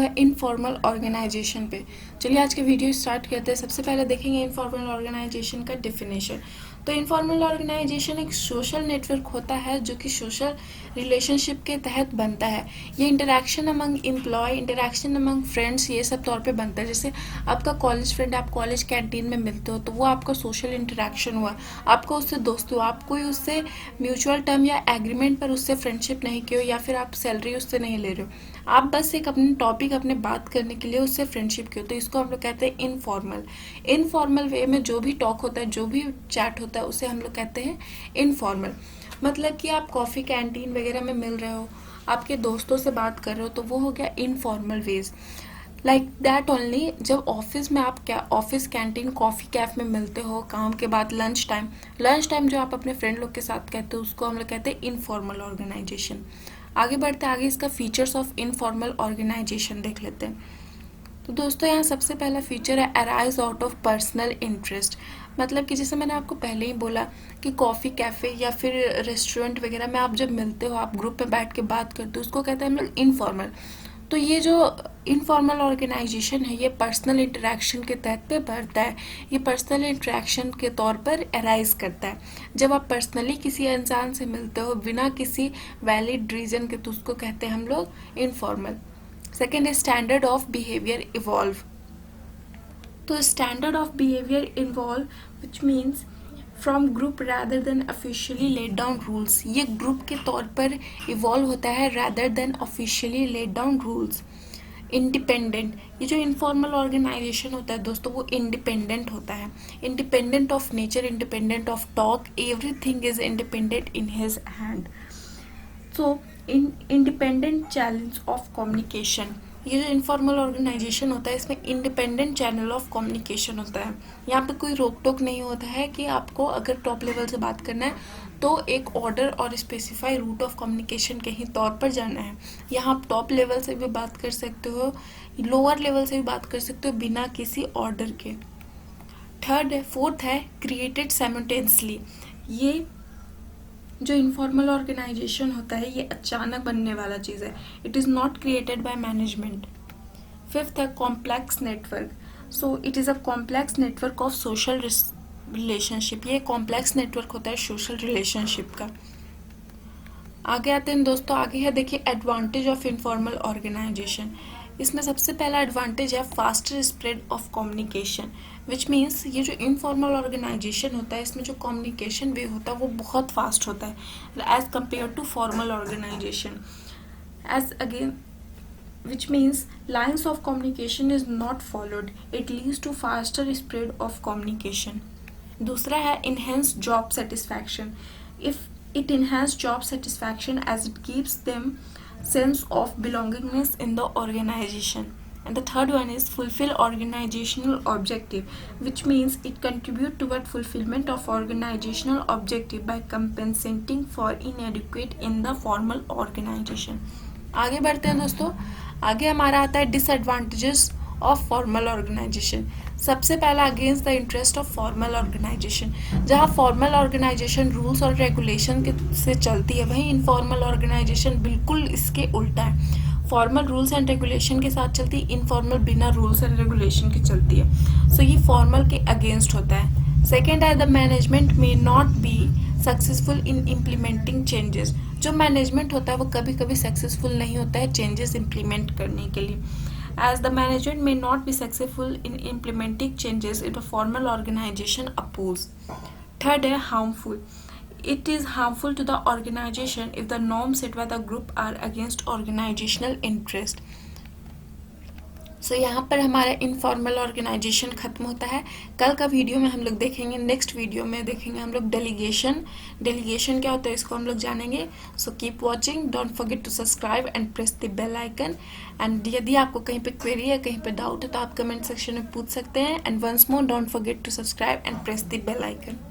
है informal organisation पे। चलिए आज के वीडियो स्टार्ट करते हैं। सबसे पहले देखेंगे इनफॉर्मल ऑर्गेनाइजेशन का डेफिनेशन। तो इनफॉर्मल ऑर्गेनाइजेशन एक सोशल नेटवर्क होता है जो कि सोशल रिलेशनशिप के तहत बनता है। ये interaction among employ, interaction among friends, ये सब तौर पे बनता है। जैसे आपका कॉलेज फ्रेंड, आप कॉलेज कैंटीन में मिलते हो तो वो आपका सोशल इंटरेक्शन हुआ, आपका उससे दोस्ती हुआ, आप कोई उससे म्यूचुअल टर्म या एग्रीमेंट पर उससे फ्रेंडशिप नहीं की हो या फिर आप सैलरी उससे नहीं ले रहे हो, आप बस एक अपने टॉपिक अपने बात करने के लिए उससे फ्रेंडशिप की हो, तो इसको हम लोग कहते हैं इनफॉर्मल। इनफॉर्मल वे में जो भी टॉक होता है, जो भी चैट होता है, उसे हम लोग कहते हैं इनफॉर्मल। मतलब कि आप कॉफ़ी कैंटीन वगैरह में मिल रहे हो, आपके दोस्तों से बात कर रहे हो, तो वो हो गया informal ways. Like that only जब ऑफिस में आप क्या ऑफिस कैंटीन कॉफ़ी कैफ में मिलते हो काम के बाद लंच टाइम जो आप अपने फ्रेंड लोग के साथ कहते हो उसको हम लोग कहते हैं इनफॉर्मल ऑर्गेनाइजेशन। आगे बढ़ते आगे इसका फीचर्स ऑफ इनफॉर्मल ऑर्गेनाइजेशन देख लेते हैं। तो दोस्तों यहाँ सबसे पहला फीचर है arise out of personal interest. मतलब कि जैसे मैंने आपको पहले ही बोला कि कॉफ़ी कैफ़े या फिर रेस्टोरेंट वगैरह में आप जब मिलते हो, आप ग्रुप में बैठ के बात करते हो, उसको कहते हैं हम लोग इनफॉर्मल। तो ये जो इनफॉर्मल ऑर्गेनाइजेशन है ये पर्सनल इंटरेक्शन के तहत पे बढ़ता है। ये पर्सनल इंटरेक्शन के तौर पर अराइज करता है। जब आप पर्सनली किसी इंसान से मिलते हो बिना किसी वैलिड रीजन के, तो उसको कहते हैं हम लोग इनफॉर्मल। सेकेंड है स्टैंडर्ड ऑफ बिहेवियर इवॉल्व। तो standard of behaviour involve which means from group rather than officially laid down rules. ये ग्रुप के तौर पर इवॉल्व होता है rather than officially laid down rules. Independent, ये जो इनफॉर्मल ऑर्गेनाइजेशन होता है दोस्तों वो इंडिपेंडेंट होता है। Independent of nature, independent of talk, everything is independent in his hand. So independent channels of communication, ये जो इनफॉर्मल ऑर्गेनाइजेशन होता है इसमें इंडिपेंडेंट चैनल ऑफ कम्युनिकेशन होता है। यहाँ पे कोई रोक टोक नहीं होता है कि आपको अगर टॉप लेवल से बात करना है तो एक ऑर्डर और स्पेसिफाई रूट ऑफ कम्युनिकेशन के ही तौर पर जाना है। यहाँ आप टॉप लेवल से भी बात कर सकते हो, लोअर लेवल से भी बात कर सकते हो बिना किसी ऑर्डर के। फोर्थ है क्रिएटेड साइमल्टेनियसली। ये जो इनफॉर्मल ऑर्गेनाइजेशन होता है ये अचानक बनने वाला चीज़ है। It is not created by management. Fifth है complex network. So it is a complex network of social relationship. ये कॉम्प्लेक्स नेटवर्क होता है सोशल रिलेशनशिप का। आगे आते हैं दोस्तों, आगे है देखिए एडवांटेज ऑफ इनफॉर्मल ऑर्गेनाइजेशन। इसमें सबसे पहला एडवांटेज है faster spread of communication, which means ये जो इनफॉर्मल ऑर्गेनाइजेशन होता है इसमें जो कम्युनिकेशन वे होता है वो बहुत फास्ट होता है as compare to formal organisation. As again which means lines of communication is not followed, it leads to faster spread of communication. दूसरा है enhanced job satisfaction. If it enhances job satisfaction as it gives them sense of belongingness in the organization. And the third one is fulfill organizational objective, which means it contribute toward fulfillment of organizational objective by compensating for inadequate in the formal organization. आगे बढ़ते हैं दोस्तों, आगे हमारा आता है disadvantages of formal organisation. सबसे पहला against the interest of formal organisation. जहाँ फॉर्मल ऑर्गेनाइजेशन रूल्स और रेगुलेशन से चलती है वहीं इनफॉर्मल ऑर्गेनाइजेशन बिल्कुल इसके उल्टा है। फॉर्मल रूल्स एंड रेगुलेशन के साथ चलती है, इनफॉर्मल बिना रूल्स एंड रेगुलेशन के चलती है। सो ये फॉर्मल के अगेंस्ट होता है। सेकेंड है the management may not be successful in implementing changes. जो मैनेजमेंट होता है वो कभी कभी सक्सेसफुल नहीं होता है चेंजेस इम्प्लीमेंट करने के लिए। As the management may not be successful in implementing changes in the formal organisation oppose. Third है harmful. It is harmful to the organization if the norms set by the group are against organizational interest. सो यहाँ पर हमारा informal organisation खत्म होता है। कल का video में हम लोग देखेंगे, नेक्स्ट वीडियो में देखेंगे हम लोग डेलीगेशन क्या होता है इसको हम लोग जानेंगे। So keep watching, don't forget to subscribe and press the bell icon. And यदि आपको कहीं पे क्वेरी है, कहीं पे डाउट है तो आप कमेंट सेक्शन में पूछ सकते हैं। And once more don't forget to subscribe and press the bell icon.